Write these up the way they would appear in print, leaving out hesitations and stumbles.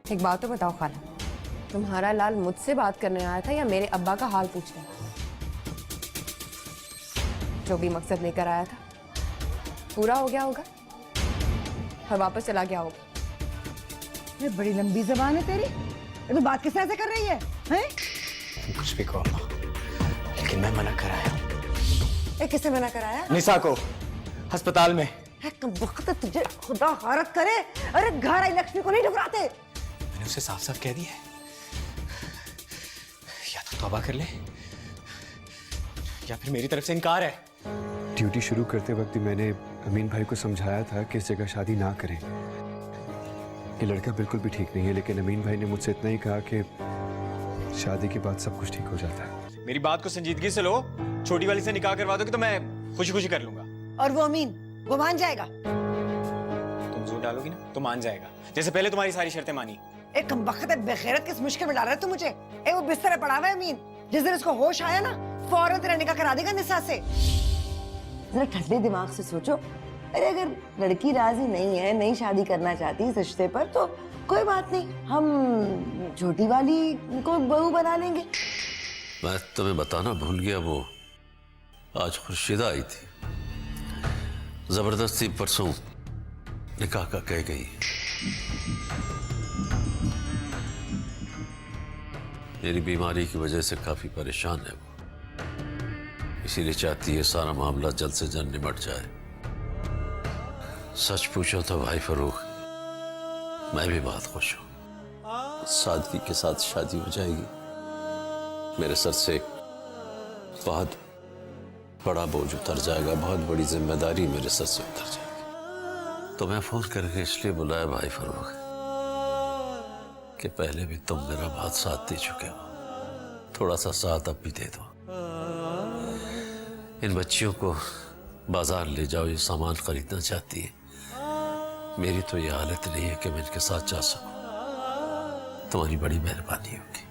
एक बात तो बताओ खाला, तुम्हारा लाल मुझसे बात करने आया था या मेरे अब्बा का हाल पूछने? जो भी मकसद लेकर आया था पूरा हो गया होगा और वापस चला गया होगा। ये बड़ी लंबी जबान है तेरी, ये तो बात किस तरह से कर रही है? हैं? कुछ भी कहो अम्मा, लेकिन मैं मना कराया। किसने मना कराया? निशा को, अस्पताल में। वक्त तुझे खुदा हारत करे। अरे घर आई लक्ष्मी को नहीं घबराते। मैंने उसे साफ साफ कह दिया है, या तो तौबा कर ले या फिर मेरी तरफ से इनकार है। ड्यूटी शुरू करते वक्त ही मैंने अमीन भाई को समझाया था कि इस जगह शादी ना करें। ये लड़का बिल्कुल भी ठीक नहीं है, लेकिन अमीन भाई ने मुझसे इतना ही कहा कि शादी के बाद सब कुछ ठीक हो जाता है। मेरी बात को संजीदगी से लो, छोटी वाली से निकाह करवा दोगे तो मैं खुशी खुशी कर लूंगा। और वो अमीन वो मान जाएगा? तुम जोर डालोगी ना तो मान जाएगा, जैसे पहले तुम्हारी सारी शर्तें मानी। एक कमबख्त है, बेगैरत, किस मुश्किल में डाल रहा है तू मुझे? वो बिस्तर पे पड़ा हुआ है अमीन, जिस दिन उसको होश आया ना फौरन तेरा निकाह करा देगा निशा से। जरा ठंडे दिमाग से सोचो। अरे अगर लड़की राजी नहीं है, नहीं शादी करना चाहती इस रिश्ते पर, तो कोई बात नहीं, हम छोटी वाली को बहू बना लेंगे। मैं तुम्हें बताना भूल गया, वो आज खुर्शीदा आई थी, जबरदस्ती परसों निकाह का कह गई। मेरी बीमारी की वजह से काफी परेशान है वो, इसीलिए चाहती है सारा मामला जल्द से जल्द निमट जाए। सच पूछो तो भाई फरूख, मैं भी बहुत खुश हूं। सादगी के साथ शादी हो जाएगी, मेरे सर से बहुत बड़ा बोझ उतर जाएगा, बहुत बड़ी जिम्मेदारी मेरे सर से उतर जाएगी। तो मैं फोन करके इसलिए बुलाया भाई फरूख कि पहले भी तुम मेरा बहुत साथ दे चुके हो, थोड़ा सा साथ अब भी दे दो। इन बच्चियों को बाजार ले जाओ, ये सामान खरीदना चाहती है। मेरी तो ये हालत नहीं है कि मैं इनके साथ जा सकूं। तुम्हारी बड़ी मेहरबानी होगी।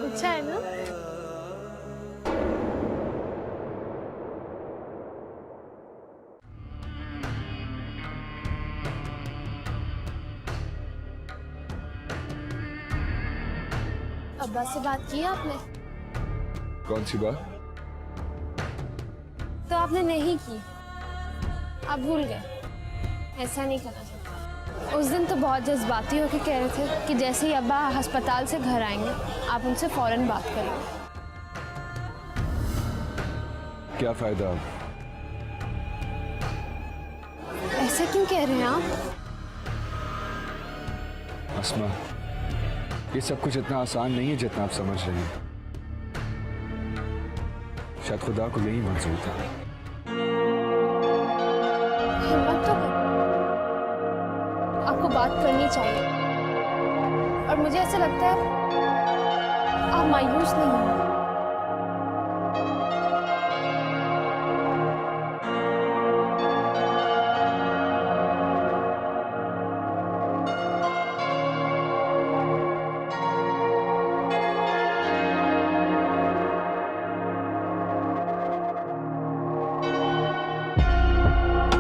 अच्छा है ना? अब्बा से बात की आपने? कौन सी बात? तो आपने नहीं की, आप भूल गए। ऐसा नहीं करना चाहिए। उस दिन तो बहुत जज्बाती होकर कह रहे थे कि जैसे ही अब्बा अस्पताल से घर आएंगे आप उनसे फौरन बात करेंगे। क्या फायदा? ऐसे क्यों कह रहे हैं आप? अस्मा, ये सब कुछ इतना आसान नहीं है जितना आप समझ रहे हैं। शायद खुदा को यही मंजूर था। हिम्मत तो आपको बात करनी चाहिए, और मुझे ऐसा लगता है आप मायूस नहीं हैं।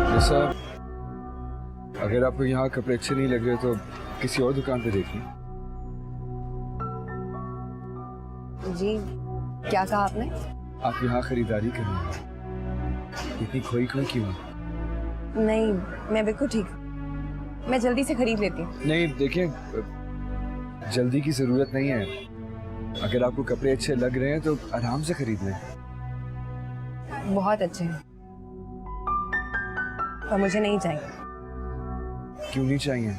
निशा, अगर आपको यहाँ कपड़े अच्छे नहीं लग रहे तो किसी और दुकान पे देख लें। जी क्या कहा आपने? आप यहाँ खरीदारी करनी है, इतनी खोई खोई क्यों? नहीं, मैं बिल्कुल ठीक, मैं जल्दी से खरीद लेती हूँ। नहीं देखिए, जल्दी की जरूरत नहीं है। अगर आपको कपड़े अच्छे लग रहे हैं तो आराम से खरीद लें। बहुत अच्छे हैं, पर मुझे नहीं चाहिए। क्यों नहीं चाहिए?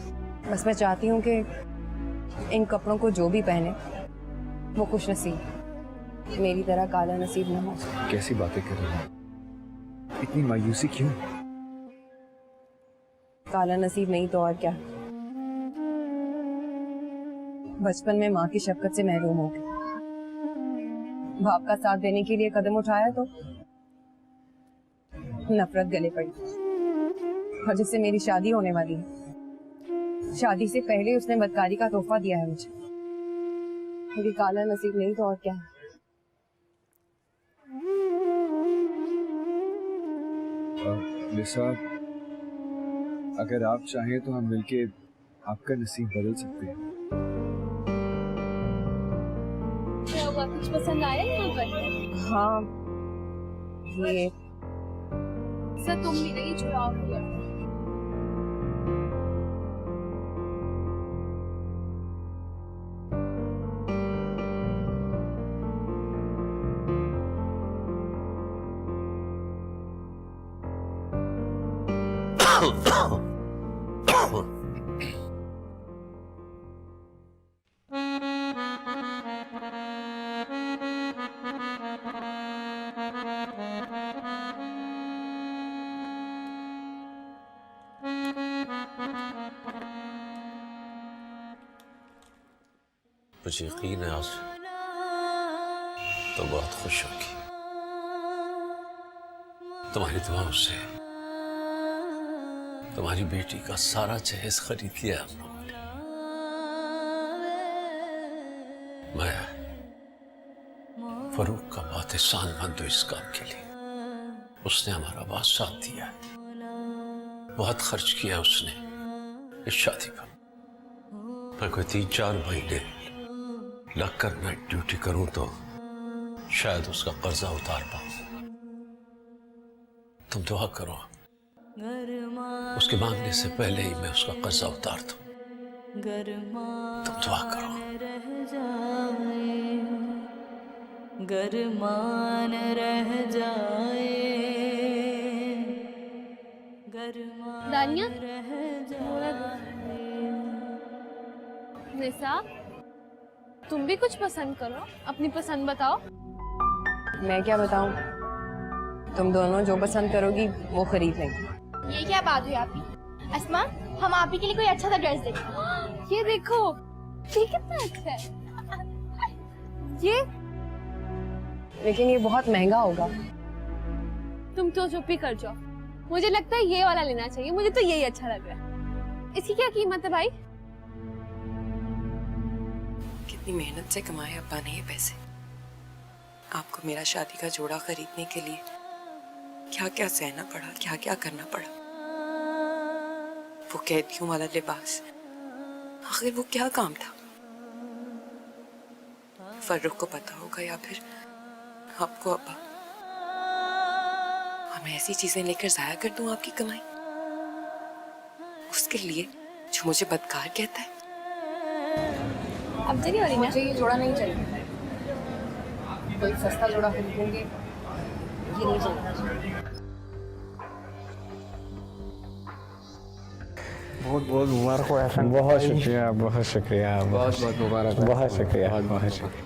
बस मैं चाहती हूँ कि इन कपड़ों को जो भी पहने वो खुश नसीब, मेरी तरह काला नसीब न हो। कैसी बातें कर रहे हैं? इतनी मायूसी क्यों? काला नसीब नहीं तो और क्या। बचपन में माँ की शफकत से महरूम हो गई, बाप का साथ देने के लिए कदम उठाया तो नफरत गले पड़ी, और जिससे मेरी शादी होने वाली है, शादी से पहले उसने बदकारी का तोहफा दिया है मुझे। अभी काला नसीब नहीं तो और क्या है। निशा, अगर आप चाहें तो हम मिलके आपका नसीब बदल सकते हैं। क्या हुआ, कुछ पसंद आया यहाँ पर? हाँ, ये सर तुम भी नहीं चुराव किया। मुझे यकीन है आज तो बहुत खुश होगी। तुम्हारी दुआओं से तुम्हारी बेटी का सारा जहेज खरीद लिया हम लोगों ने। मैं फरूक का बहुत एहसानमंद हूं इस काम के लिए। उसने हमारा बहुत साथ दिया है, बहुत खर्च किया उसने इस शादी पर। मैं कोई 3-4 महीने लग कर नाइट ड्यूटी करूं तो शायद उसका कर्जा उतार पाऊं। तुम दुआ करो उसके मांगने से पहले ही मैं उसका कर्जा उतार दूं। तुम दुआ करो। गरमान रह जाए, दानिया, निशा, तुम भी कुछ पसंद करो, अपनी पसंद बताओ। मैं क्या बताऊं, तुम दोनों जो पसंद करोगी वो खरीद लेंगे। ये क्या बात हुई आपकी? अस्मा, हम आप ही के लिए कोई अच्छा सा ड्रेस देखें। ये देखो, ये कितना अच्छा है। ये लेकिन ये बहुत महंगा होगा। तुम तो चुप ही कर जाओ। मुझे लगता है ये वाला लेना चाहिए, मुझे तो यही अच्छा लग रहा है। इसकी क्या कीमत है भाई? कितनी मेहनत से कमाए अब्बा ने ये पैसे। आपको मेरा शादी का जोड़ा खरीदने के लिए क्या क्या सहना पड़ा, क्या क्या करना पड़ा। वो कैदियों वाला लिबास, आखिर वो क्या काम था? फर्रुख को पता होगा या फिर आपको अब्बा? मैं ऐसी चीजें लेकर जाया कर दूं आपकी कमाई, उसके लिए जो मुझे बदकार कहता है। अब तो नहीं हो रही ना? मुझे ये जोड़ा नहीं चाहिए। कोई सस्ता जोड़ा खरीदेंगे, ये नहीं चाहिए। बहुत बहुत मुबारक हो एहसान। बहुत शुक्रिया, बहुत शुक्रिया, बहुत बहुत मुबारक। बहुत शुक्रिया, बहुत शुक्रिया,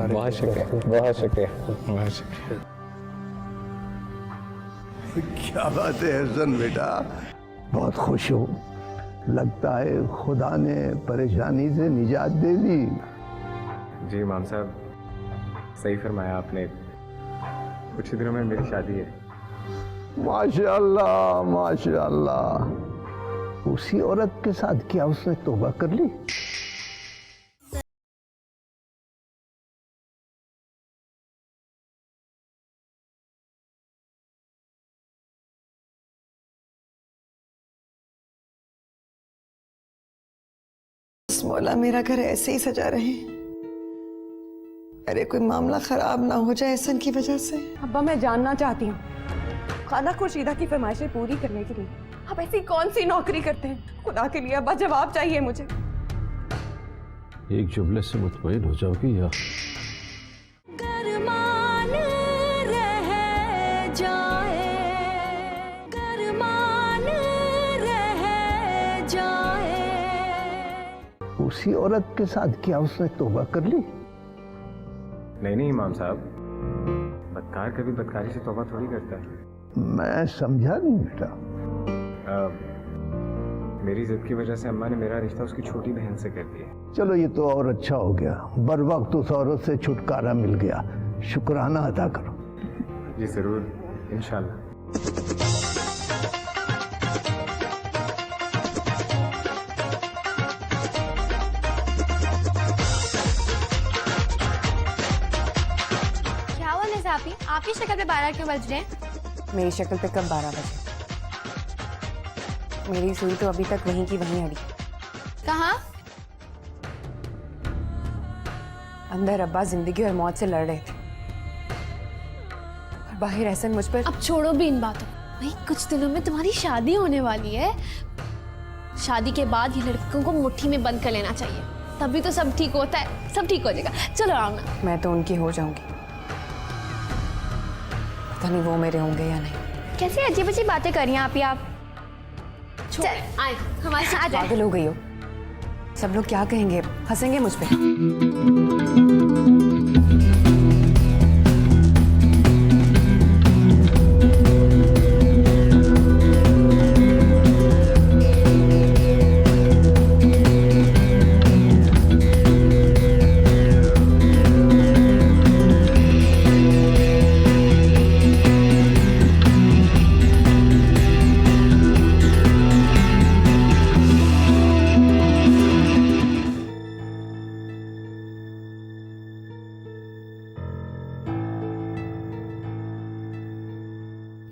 बहुत शुक्रिया, बहुत शुक्रिया, बहुत शुक्रिया। क्या बात है हसन बेटा, बहुत खुश हूँ। लगता है खुदा ने परेशानी से निजात दे दी। जी इमाम साहब, सही फरमाया आपने। कुछ ही दिनों में मेरी शादी है। माशाअल्लाह माशाअल्लाह। उसी औरत के साथ क्या उसने तौबा कर ली? मौला मेरा घर ऐसे ही सजा रहे। अरे कोई मामला खराब ना हो जाए एहसन की वजह से। अब्बा, मैं जानना चाहती हूँ, खाना खुर्शीदा की फरमाइशें पूरी करने के लिए आप ऐसी कौन सी नौकरी करते हैं? खुदा के लिए अब्बा, जवाब चाहिए मुझे। एक जुमले से मुतमईन हो जाओगी या? गरमान रह जाए, गरमान रह जाए। उसी औरत के साथ क्या उसने तौबा कर ली? नहीं इमाम साहब, बदकार कभी बदकारी से तौबा थोड़ी करता है। मैं समझा नहीं बेटा। मेरी जिद की वजह से अम्मा ने मेरा रिश्ता उसकी छोटी बहन से कर दिया। चलो ये तो और अच्छा हो गया, बर वक्त उस औरत से छुटकारा मिल गया। शुक्राना अदा करो। जी जरूर, इंशाल्लाह। आपकी शक्ल पे 12 क्यों बज रहे हैं? मेरी शक्ल पे कब 12 बजे? मेरी सुई तो अभी तक वहीं की वहीं अड़ी। कहाँ? अंदर अब्बा जिंदगी और मौत से लड़ रहे थे और बाहर एहसन मुझ पर। अब छोड़ो भी इन बातों। भाई कुछ दिनों में तुम्हारी शादी होने वाली है। शादी के बाद ये लड़कों को मुट्ठी में बंद कर लेना चाहिए, तभी तो सब ठीक होता है। सब ठीक हो जाएगा। चलो आना। मैं तो उनकी हो जाऊंगी, पता नहीं वो मेरे होंगे या नहीं। कैसी अजीब अजीब बातें कर रही हैं आप ही। आप चल आए हमारे साथ आ जाए। पागल हो गई हो? सब लोग क्या कहेंगे, हंसेंगे मुझ पे।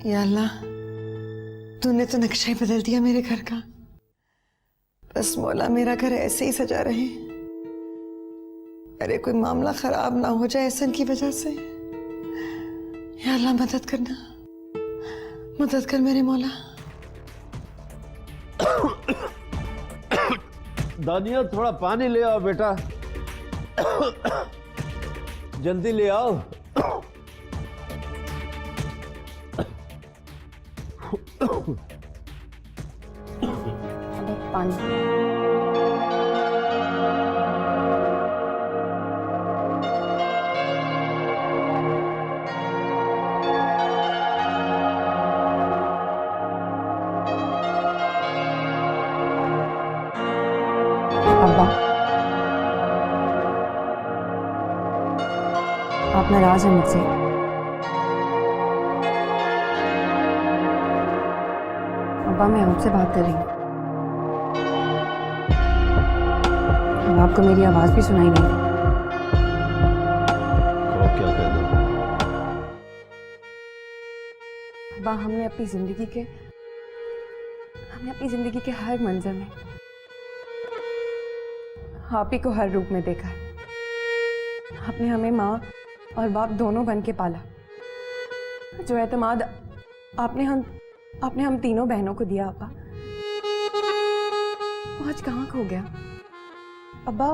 या अल्लाह, तूने तो नक्शा ही बदल दिया मेरे घर का। बस मौला मेरा घर ऐसे ही सजा रहे। अरे कोई मामला खराब ना हो जाए एहसन की वजह से। या अल्लाह मदद करना, मदद कर मेरे मौला। दानिया थोड़ा पानी ले आओ बेटा, जल्दी ले आओ। पानी। अब्बा, आप नाराज हैं मुझसे? अब्बा मैं आपसे बात कर रही हूँ। अब आपको मेरी आवाज भी सुनाई नहीं। क्या कह दो? अब्बा हमने अपनी जिंदगी के हर मंजर में आप ही को हर रूप में देखा है। आपने हमें माँ और बाप दोनों बन के पाला। जो एतमाद आपने हम तीनों बहनों को दिया अब्बा, वो आज कहाँ खो गया? अब्बा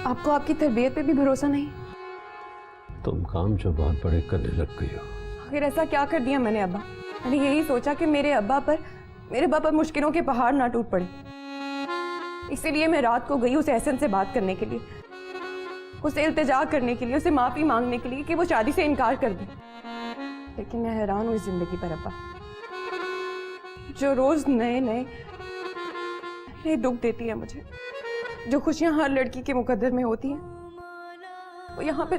आपको आपकी तरबियत पे भी भरोसा नहीं? तुम काम जो बहुत बड़े करने लग गई हो। आखिर ऐसा क्या कर दिया मैंने अब्बा? मैंने यही सोचा कि मेरे अब्बा पर मुश्किलों के पहाड़ ना टूट पड़े। इसीलिए मैं रात को गई उस एहसन से बात करने के लिए, उसे इल्तिजा करने के लिए, उसे माफी मांगने के लिए कि वो शादी से इनकार कर दे। लेकिन मैं हैरान हूँ इस जिंदगी पर अब्बा, जो रोज नए दुख देती है मुझे। जो खुशियां हर लड़की के मुकद्दर में होती हैं, वो यहाँ पे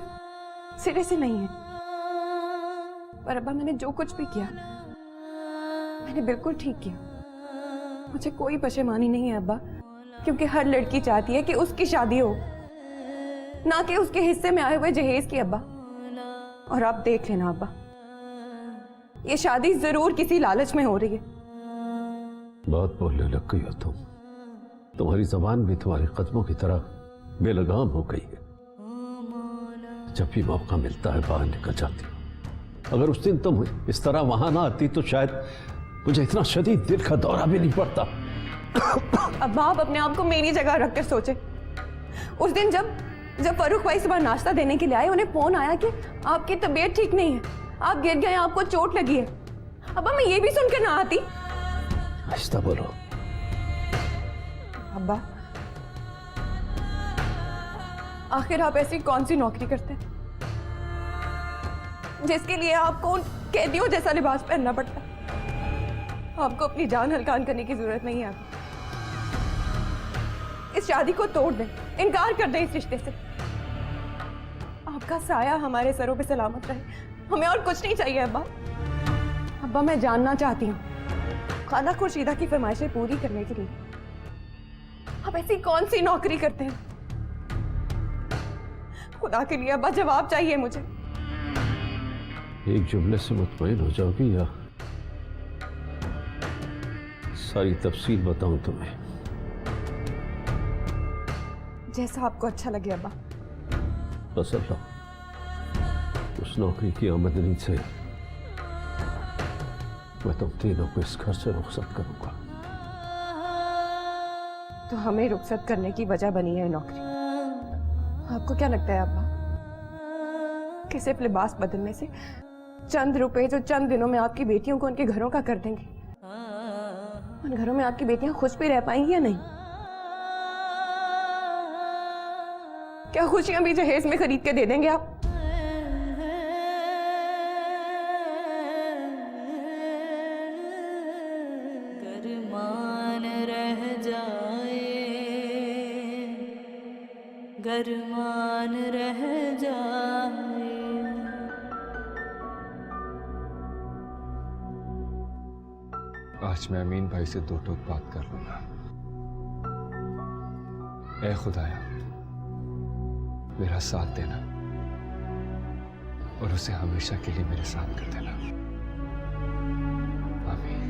सिरे से नहीं है। पर अब्बा मैंने जो कुछ भी किया, मैंने बिल्कुल ठीक किया। मुझे कोई पशेमानी नहीं है अब्बा, क्योंकि हर लड़की चाहती है कि उसकी शादी हो, ना कि उसके हिस्से में आए हुए जहेज की अब्बा। और आप देख लेना अब्बा, ये शादी जरूर किसी लालच में हो रही है। बहुत बोलने लग गई हो तुम। तुम्हारी जबान भी तुम्हारे कदमों की तरह बेलगाम हो गई है। जब भी मौका मिलता है बाहर निकल जाती हो। अगर उस दिन तुम इस तरह वहां ना आती तो शायद मुझे इतना शदीद दिल का दौरा भी नहीं पड़ता। अब्बा आप अपने आप को मेरी जगह रखकर सोचे। उस दिन जब फरूख भाई सुबह नाश्ता देने के लिए आए, उन्हें फोन आया कि आपकी तबीयत ठीक नहीं है, आप गिर गए, आपको चोट लगी है। अब्बा मैं ये भी सुनकर ना आती। आहिस्ता बोलो। अब्बा आखिर आप ऐसी कौन सी नौकरी करते हैं जिसके लिए आपको उन कैदियों जैसा लिबास पहनना पड़ता है? आपको अपनी जान हल्कान करने की जरूरत नहीं है। इस शादी को तोड़ दें, इनकार कर दें इस रिश्ते से। आपका साया हमारे सरों पे सलामत रहे, हमें और कुछ नहीं चाहिए अब्बा। अब्बा मैं जानना चाहती हूँ, खाला खुर्शीदा की फरमाइशें पूरी करने के लिए आप ऐसी कौन सी नौकरी करते हैं? खुदा के लिए अब्बा जवाब चाहिए मुझे। एक जुमले से मुतमईन हो जाओगी या सारी तफसील बताऊं तुम्हें? जैसा आपको अच्छा लगे अब्बा। बस अल्लाह, उस नौकरी की आमदनी से मैं तुम तीनों को इस घर से रुखसत करूंगा। तो हमें रुखसत करने की वजह बनी है नौकरी। आपको क्या लगता है अब्बा कि सिर्फ लिबास बदलने से चंद रुपए जो चंद दिनों में आपकी बेटियों को उनके घरों का कर देंगे, उन घरों में आपकी बेटियां खुश भी रह पाएंगी या नहीं? क्या खुशियां भी जहेज में खरीद के दे देंगे आप? गरमान रह जाए, गरमान रह जाए। आज मैं अमीन भाई से दो टोक बात कर लूंगा। ऐ खुदाया, मेरा साथ देना और उसे हमेशा के लिए मेरे साथ कर देना। आमीन।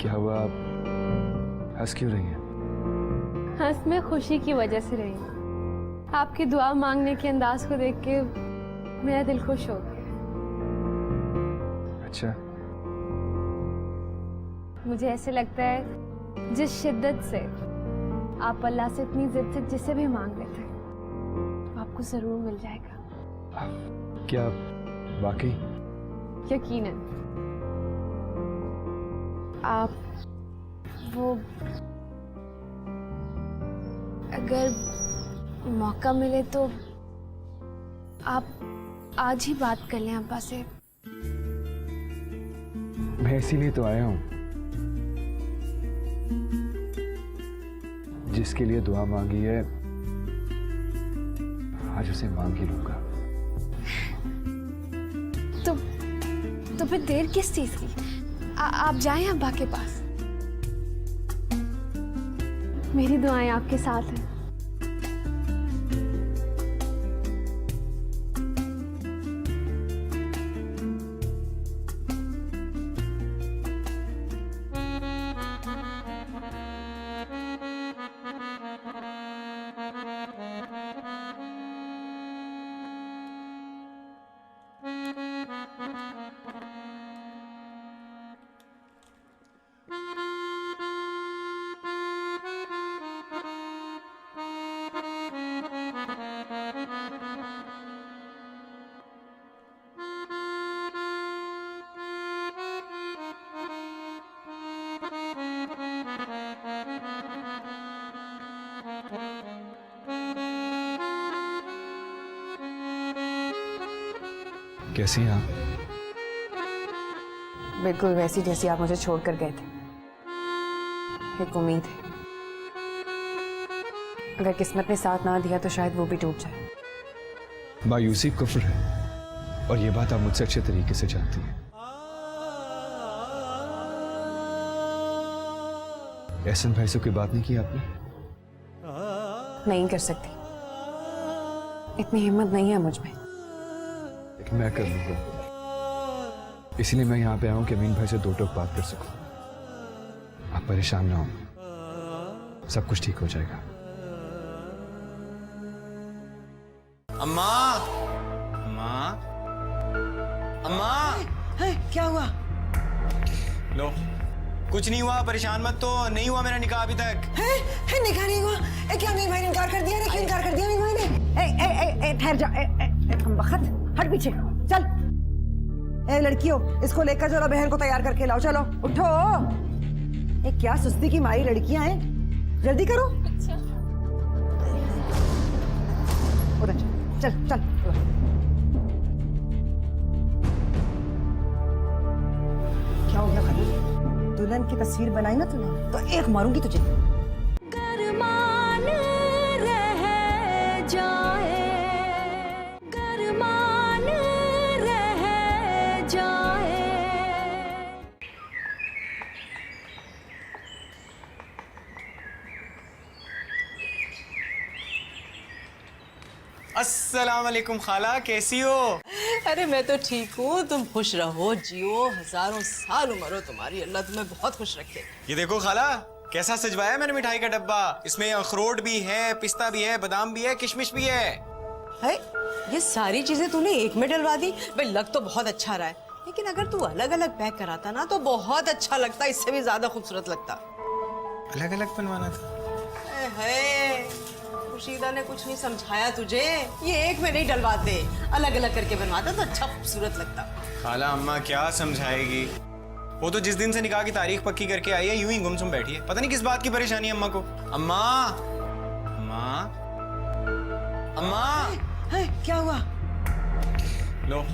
क्या हुआ, आप हंस क्यों रही हैं? हंस में खुशी की वजह से रही हूँ। आपकी दुआ मांगने के अंदाज को देख के मेरा दिल खुश हो गया। अच्छा, मुझे ऐसे लगता है जिस शिद्दत से आप अल्लाह से इतनी जिद से जिसे भी मांग लेते हैं आपको जरूर मिल जाएगा। क्या वाकई? यकीनन। आप वो अगर मौका मिले तो आप आज ही बात कर लें अब्बा से। मैं इसीलिए तो आया हूं, जिसके लिए दुआ मांगी है आज उसे मांग ही लूंगा। तो फिर देर किस चीज की? आप जाएं अब्बा के पास। मेरी दुआएं आपके साथ हैं। कैसी हैं आप? बिल्कुल वैसी जैसी आप मुझे छोड़कर गए थे। एक उम्मीद है, अगर किस्मत ने साथ ना दिया तो शायद वो भी टूट जाए। मायूसी कुफ्र है और ये बात आप मुझसे अच्छे तरीके से जानती हैं। एहसन भाई से कोई बात नहीं की आपने? नहीं कर सकती, इतनी हिम्मत नहीं है मुझ में। लेकिन मैं कर लूंगा, इसीलिए मैं यहाँ पे आया हूँ कि अमीन भाई से दो टोक बात कर सकूं। आप परेशान ना हो, सब कुछ ठीक हो जाएगा। अम्मा, अम्मा, अम्मा। क्या हुआ? लो, कुछ नहीं हुआ, परेशान मत। तो नहीं हुआ मेरा निकाह अभी तक। है निकाह नहीं हुआ? क्या अमीन भाई ने इनकार कर दिया? क्यों इनकार कर दिया अमीन भाई ने? ठहर जा, वक्त हट पीछे, चल। ए लड़कियों, इसको लेकर चलो, बहन को तैयार करके लाओ। चलो उठो, ये क्या सुस्ती की मारी लड़कियां हैं, जल्दी करो। उधर चल चल। क्या हो गया खाली? दुल्हन की तस्वीर बनाई ना तूने, तो एक मारूंगी तुझे। गरमान रह जाए, गरमान रह जाए। अस्सलाम वालेकुम खाला, कैसी हो? अरे मैं तो ठीक हूँ, तुम खुश रहो, जियो, हजारों साल उम्र हो तुम्हारी, अल्लाह तुम्हें बहुत खुश रखे। ये देखो खाला, कैसा सजवाया मैंने मिठाई का डब्बा। इसमें अखरोट भी है, पिस्ता भी है, बादाम भी है, किशमिश भी है। है ये सारी चीजें तूने एक में डलवा दी? भाई लग तो बहुत अच्छा रहा है, लेकिन अगर तू अलग अलग पैक कराता ना तो बहुत अच्छा लगता, इससे भी ज्यादा खूबसूरत लगता। अलग अलग बनवाना था। खुशीदा ने कुछ नहीं समझाया तुझे, ये एक में नहीं डलवाते, अलग अलग करके बनवाता तो अच्छा खूबसूरत लगता। खाला अम्मा क्या समझाएगी, वो तो जिस दिन से निकाह की तारीख पक्की करके आई है यूं ही गुमसुम बैठी है। पता नहीं किस बात की परेशानी है अम्मा को। अम्मा, अम्मा, अम्मा। है, क्या हुआ? लो,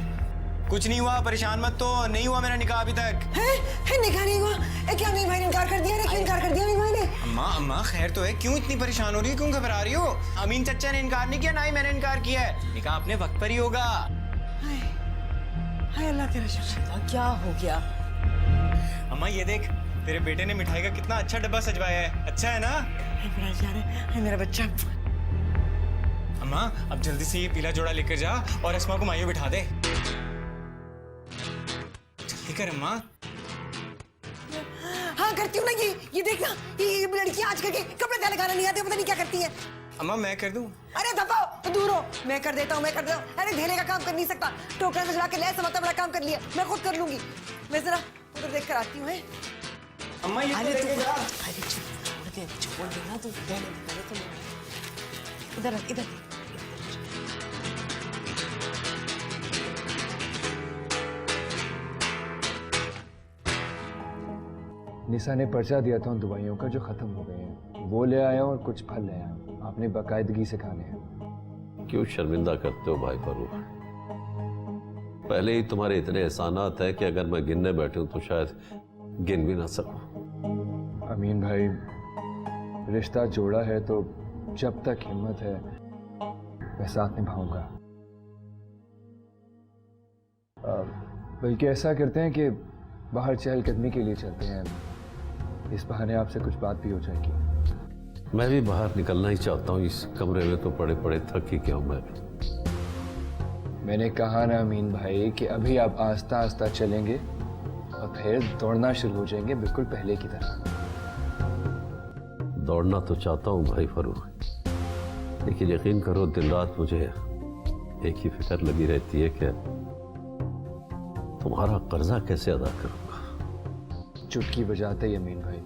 कुछ नहीं हुआ, परेशान मत, तो नहीं हुआ मेरा निकाह अभी तक। है निकाह नहीं हुआ? क्या अमीन भाई ने इनकार कर दिया? क्यों इनकार कर दिया अमीन भाई ने? अम्मा, अम्मा खैर तो है, क्यों इतनी परेशान हो रही हो, क्यों घबरा रही हो? अमीन चच्चा ने इनकार नहीं किया, ना ही मैंने इनकार किया है। निकाह अपने वक्त पर ही होगा। हाय अल्लाह तेरा शुक्र। क्या हो गया? अम्मा ये देख, तेरे बेटे ने मिठाई का कितना अच्छा डब्बा सजवाया है, अच्छा है ना? है मेरा बच्चा। अम्मा अब जल्दी से ये पीला जोड़ा लेकर जा और अस्मा को मायूं बिठा दे। जल्दी कर अम्मा। हाँ करती हूँ ना, ये देखना, ये लड़कियां आजकल के कपड़े तय लगाना नहीं आते, पता नहीं क्या करती है। अम्मा मैं कर दूं? अरे दफा तो दूर हो, मैं कर देता हूँ, मैं कर देता हूँ। अरे ढेले का काम कर नहीं सकता, टोकरा से चढ़ा के ले समझता बड़ा काम कर लिया, मैं खुद कर लूंगी। मैं जरा उधर देख कर आती हूँ। अम्मा ये अरे तो तू लेके जा। अरे छोड़ देना तू, इधर इधर। निशा ने पर्चा दिया था उन दवाइयों का जो खत्म हो गए हैं, वो ले आया और कुछ फल ले आया, आपने बाकायदगी से खाने हैं। क्यों शर्मिंदा करते हो भाई फरूख? पहले ही तुम्हारे इतने एहसानात है कि अगर मैं गिनने बैठूं तो शायद गिन भी ना सकूं। अमीन भाई, रिश्ता जोड़ा है तो जब तक हिम्मत है मैं साथ निभाऊंगा। बल्कि ऐसा करते हैं कि बाहर चहलकदमी के लिए चलते हैं, इस बहाने आपसे कुछ बात भी हो जाएगी। मैं भी बाहर निकलना ही चाहता हूँ, इस कमरे में तो पड़े पड़े थक ही गया हूं मैं भी। मैंने कहा ना अमीन भाई कि अभी आप आस्ता आस्ता चलेंगे और फिर दौड़ना शुरू हो जाएंगे, बिल्कुल पहले की तरह। दौड़ना तो चाहता हूँ भाई फरूख, लेकिन यकीन करो दिन रात मुझे एक ही फिक्र लगी रहती है कि तुम्हारा कर्जा कैसे अदा करूंगा। चुटकी बजाते ही अमीन भाई,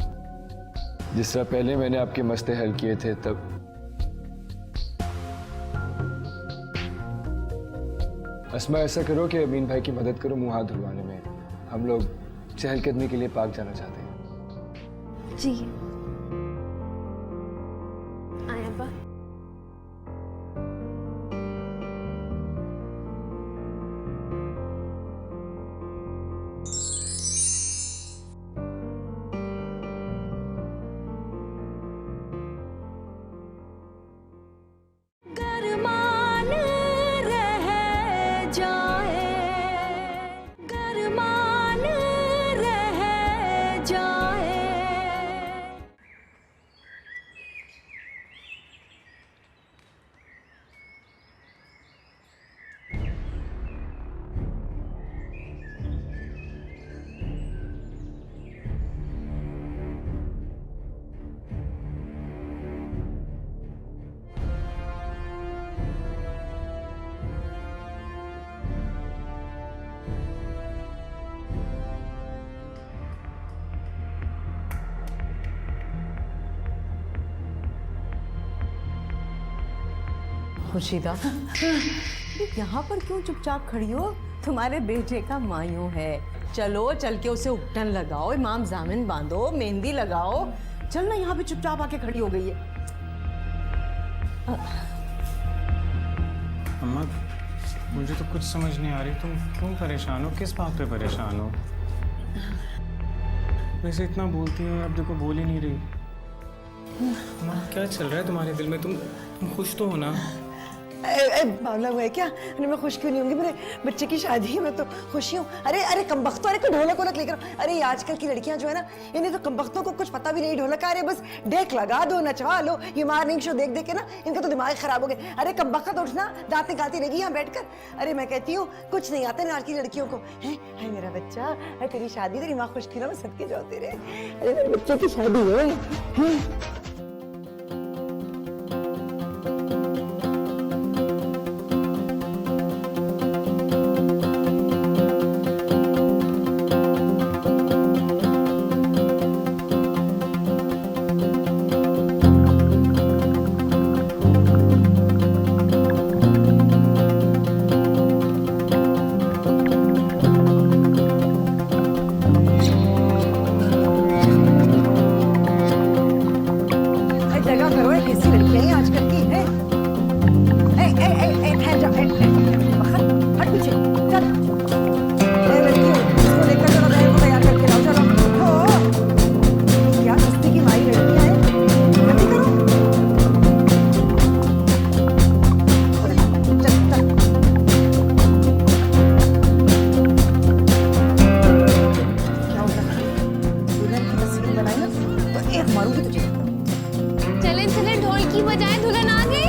जिस तरह पहले मैंने आपके मसले हल किए थे तब। अस्मा ऐसा करो कि अमीन भाई की मदद करो मुंह हाथ धुलवाने में, हम लोग चहलकदमी के लिए पार्क जाना चाहते हैं। जी आए अब्बा। गरमान रह जाए, गरमान रह जाए। खुशीदा, यहाँ पर क्यों चुपचाप खड़ी हो? तुम्हारे बेटे का मायूं है, चलो चल के उसे उपटन लगाओ, इमाम जामिन बांधो, मेहंदी लगाओ। चल ना, यहाँ पे चुपचाप आके खड़ी हो गई है। अम्मा मुझे तो कुछ समझ नहीं आ रही, तुम क्यों परेशान हो, किस बात पे परेशान हो? वैसे इतना बोलती हो, अब देखो बोल ही नहीं रही। अम्मा क्या चल रहा है तुम्हारे दिल में, तुम खुश तो हो ना? मामला हुआ है क्या? अरे मैं खुश क्यों नहीं होंगी? मेरे बच्चे की शादी है, मैं तो खुशी हूँ। अरे अरे कमबख्तों, अरे ढोलक वोलक लेकर। अरे ये आजकल की लड़कियां जो है ना, इन्हें तो कमबख्तों को कुछ पता भी नहीं ढोलक का। अरे बस डेक लगा दो, नचवा लो। ये मॉर्निंग शो देख देख के ना इनका तो दिमाग खराब हो गया। अरे कमबख्त उठना, दांत निकालती रहेगी यहाँ बैठकर। अरे मैं कहती हूँ कुछ नहीं आता ना आज की लड़कियों को। है मेरा बच्चा, है तेरी शादी, तेरी माँ खुश थी ना, मैं सबके जाओ तेरे। अरे मेरे बच्चे की शादी है। चले चले ढोल की बजाए, दुल्हन आ गई।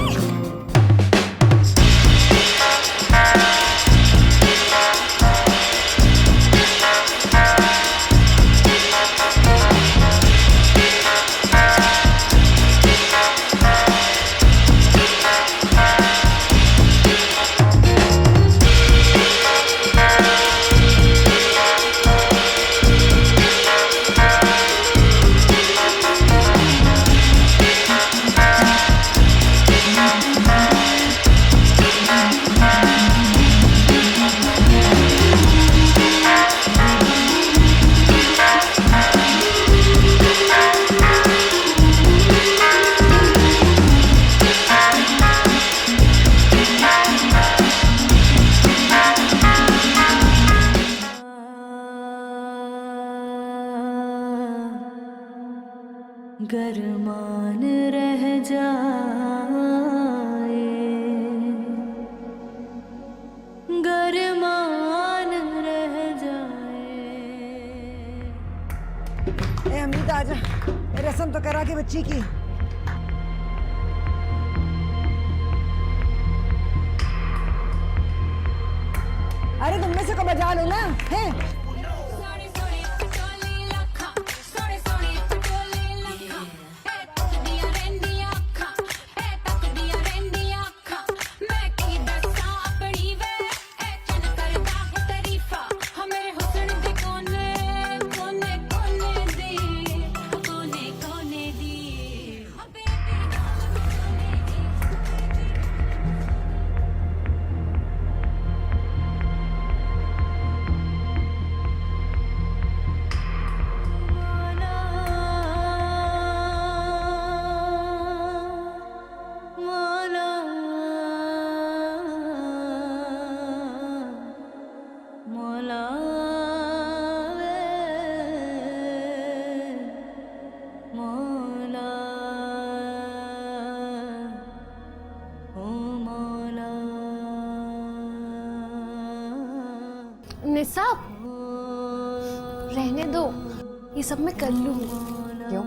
गरमान रह जाए, गरमान रह जाए। ए हमीद आजा, रस्म तो करा के बच्ची की। अरे तुम में से को बजा लो ना, है? निसा, रहने दो, ये सब मैं कर लूंगी। क्यों?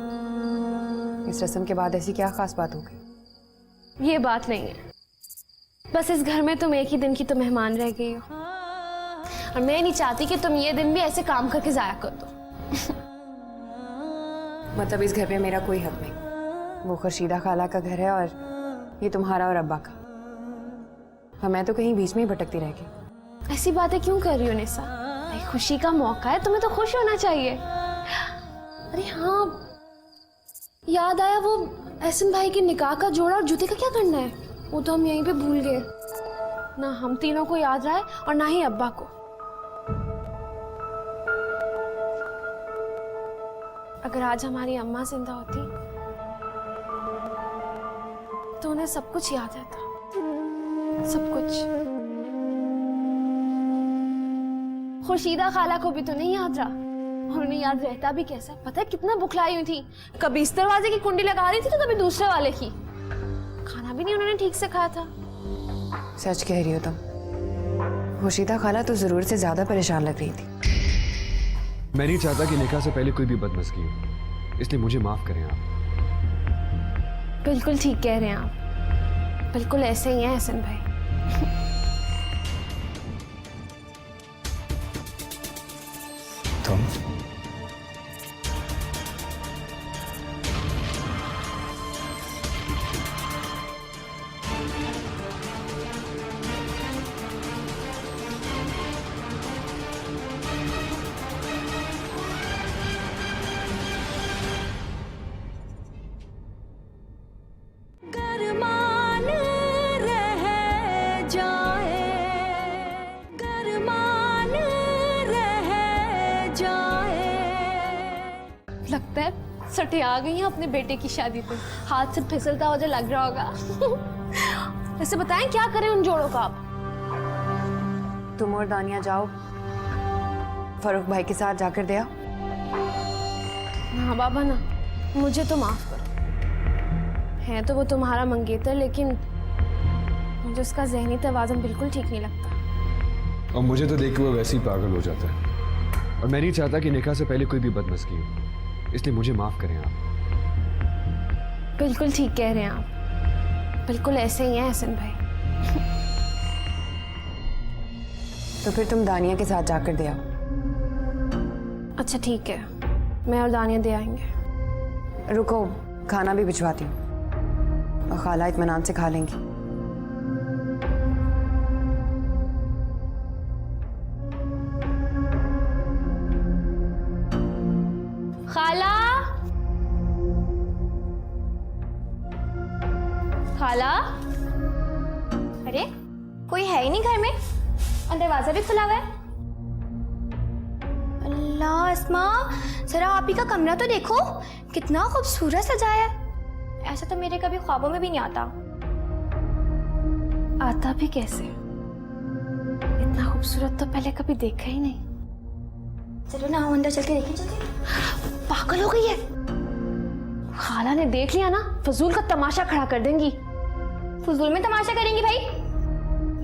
इस रस्म के बाद ऐसी क्या खास बात हो गई? ये बात नहीं है, बस इस घर में तुम एक ही दिन की तो मेहमान रह गई हो, और मैं नहीं चाहती कि तुम ये दिन भी ऐसे काम करके जाया कर दो। मतलब इस घर पे मेरा कोई हक नहीं। वो खुर्शीदा खाला का घर है और ये तुम्हारा और अब्बा का। और मैं तो कहीं बीच में ही भटकती रह गई। ऐसी बातें क्यों कर रही हो निसा? भाई खुशी का मौका है, तुम्हें तो खुश होना चाहिए। अरे हाँ, याद आया, वो एहसन भाई के निकाह का जोड़ा और जूते का क्या करना है? वो तो हम यहीं पे भूल गए ना। हम तीनों को याद रहा है और ना ही अब्बा को। अगर आज हमारी अम्मा जिंदा होती तो उन्हें सब कुछ याद रहता, सब कुछ। खुर्शीदा खाला को भी तो नहीं याद रहा, और उन्हें याद रहता भी कैसा? पता है कितना बुखलाई हुई थी, कभी इस दरवाजे की कुंडी लगा रही थी तो कभी दूसरे वाले की। खाना भी नहीं उन्होंने ठीक से खाया था। सच कह रही हो तुम। खुशीदा खाला तो जरूर से ज्यादा परेशान लग रही थी। मैं नहीं चाहता कि निकाह से पहले कोई भी बदमज़गी हो, इसलिए मुझे माफ करें आप। बिल्कुल ठीक कह रहे हैं आप, बिल्कुल ऐसे ही हैं एहसन भाई। तुम गरमान रह जाए, गरमान रह जाए। लगता है सटे आ गई हैं अपने बेटे की शादी पे। हाथ से फिसलता हुआ जो लग रहा होगा। वैसे बताएं क्या करें उन जोड़ों का आप? तुम और दानिया जाओ, फरूख भाई के साथ जाकर दे आओ। हाँ बाबा ना, मुझे तो माफ करो। है तो वो तुम्हारा मंगेतर, लेकिन मुझे उसका ज़हनी तवाज़ुन बिल्कुल ठीक नहीं लगता। और मुझे तो देख के वो वैसे ही पागल हो जाता है। और मैं नहीं चाहता कि निकाह से पहले कोई भी बदमज़गी हो, इसलिए मुझे माफ करें आप। बिल्कुल ठीक कह रहे हैं आप, बिल्कुल ऐसे ही हैं एहसन भाई। तो फिर तुम दानिया के साथ जाकर दे आओ। अच्छा ठीक है, मैं और दानिया दे आएंगे। रुको, खाना भी भिजवाती हूँ और खाला इत्मीनान से खा लेंगी। खाला, खाला, अरे कोई है ही नहीं घर में और दरवाजा भी खुला हुआ है। अल्लाह अस्मा, जरा आप ही का कमरा तो देखो, कितना खूबसूरत सजाया है। ऐसा तो मेरे कभी ख्वाबों में भी नहीं आता। आता भी कैसे? इतना खूबसूरत तो पहले कभी देखा ही नहीं। चलो ना हम अंदर चल के देखें। चलते पागल हो गई है। खाला ने देख लिया ना, फजूल का तमाशा खड़ा कर देंगी। फुजूल में तमाशा करेंगी भाई?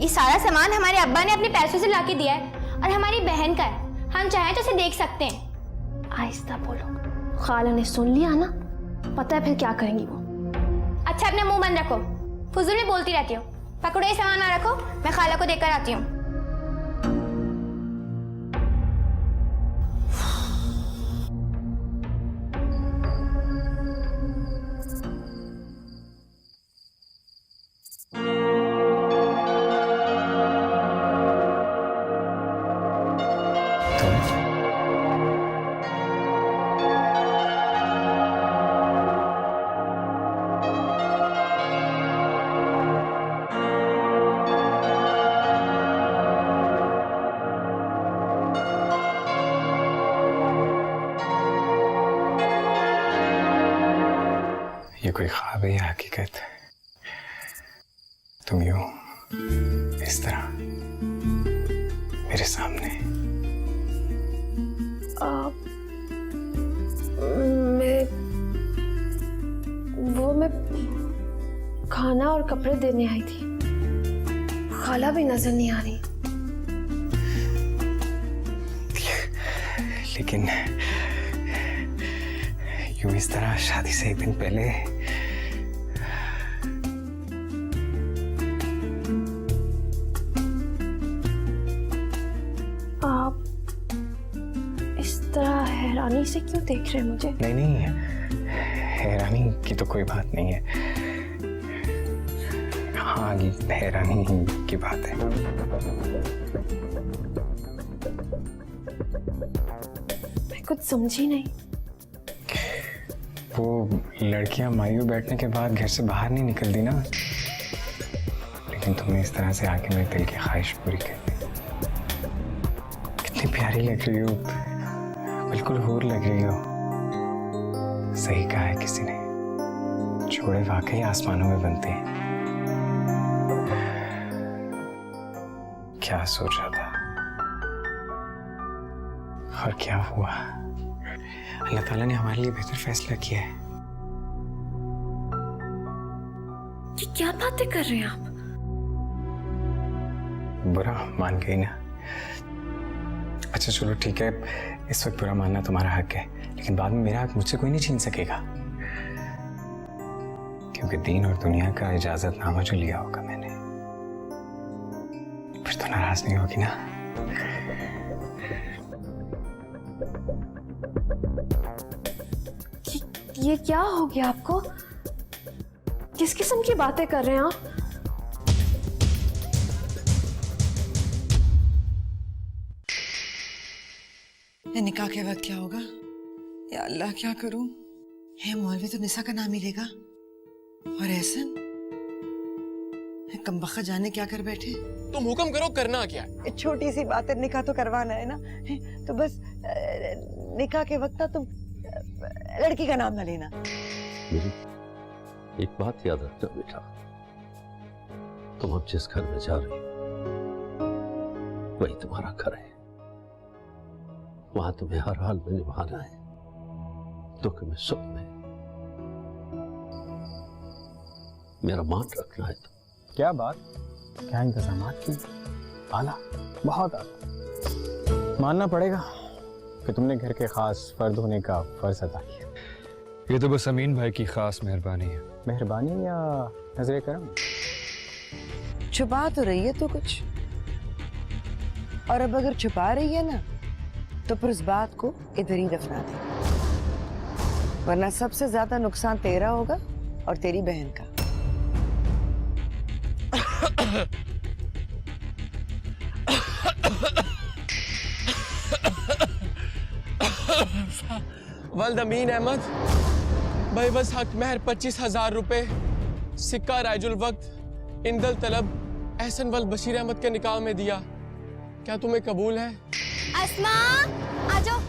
ये सारा सामान हमारे अब्बा ने अपने पैसों से लाके दिया है और हमारी बहन का है। हम चाहें तो इसे देख सकते हैं। आहिस्ता बोलो, खाला ने सुन लिया ना, पता है फिर क्या करेंगी वो। अच्छा अपना मुंह बंद रखो, फुजूल में बोलती रहती हो। पकड़ो ये सामान और रखो, मैं खाला को देकर आती हूँ। ये कोई ख्वाब है या हकीकत? तुम यूं इस तरह मेरे सामने। मैं खाना और कपड़े देने आई थी। खाला भी नजर नहीं आ रही। लेकिन यूं इस तरह शादी से एक दिन पहले आप इस तरह हैरानी से क्यों देख रहे हैं मुझे? नहीं, हैरानी की तो कोई बात नहीं है। हाँ, हैरानी की बात है। मैं कुछ समझी नहीं। वो लड़कियां मायूं बैठने के बाद घर से बाहर नहीं निकलती ना, लेकिन तुमने इस तरह से आके मेरे दिल की ख्वाहिश पूरी कर दी। कितनी प्यारी लग रही हो, बिल्कुल हूर लग रही हो। सही कहा है किसी ने, जोड़े वाकई आसमानों में बनते हैं। क्या सोच रहा था और क्या हुआ? अल्लाह ताला ने हमारे लिए बेहतर फैसला किया है। ये क्या बातें कर रहे हैं आप? बुरा मान गई ना। अच्छा चलो ठीक है, इस वक्त बुरा मानना तुम्हारा हक है, लेकिन बाद में मेरा हक मुझसे कोई नहीं छीन सकेगा, क्योंकि दीन और दुनिया का इजाजतनामा जो लिया होगा मैंने, फिर तो नाराज नहीं होगी ना। ये क्या हो गया आपको? किस किस्म की बातें कर रहे हैं आप? ये निकाह के वक्त क्या होगा? या अल्लाह क्या करूं? है मौलवी तो निसा का नाम ही लेगा, और एहसन कमबख्त जाने क्या कर बैठे। तुम हुक्म करो, करना क्या है? एक छोटी सी बात है, निकाह तो करवाना है ना, तो बस निकाह के वक्त ना तुम लड़की का नाम ना लेना। एक बात याद रखना बेटा, तुम अब जिस घर में जा रही हो वही तुम्हारा घर है। वहां तुम्हें हर हाल में निभाना है, दुख में सुख में मेरा मान रखना है। क्या बात, क्या इंतजामात की, आला, बहुत आला। मानना पड़ेगा कि तुमने घर के खास फर्द होने का फर्ज अदा किया। ये तो बस अमीन भाई की खास मेहरबानी है। मेहरबानी या नजरे करम? छुपा तो रही है तो कुछ, और अब अगर छुपा रही है ना तो फिर उस बात को इधर ही दफना दे, वरना सबसे ज्यादा नुकसान तेरा होगा और तेरी बहन का। वल्द अमीन अहमद भाई, बस हक महर 25,000 रुपए, सिक्का राजुल वक्त इंदल तलब एहसन वल बशीर अहमद के निकाह में दिया। क्या तुम्हें कबूल है? अस्मा आ जाओ।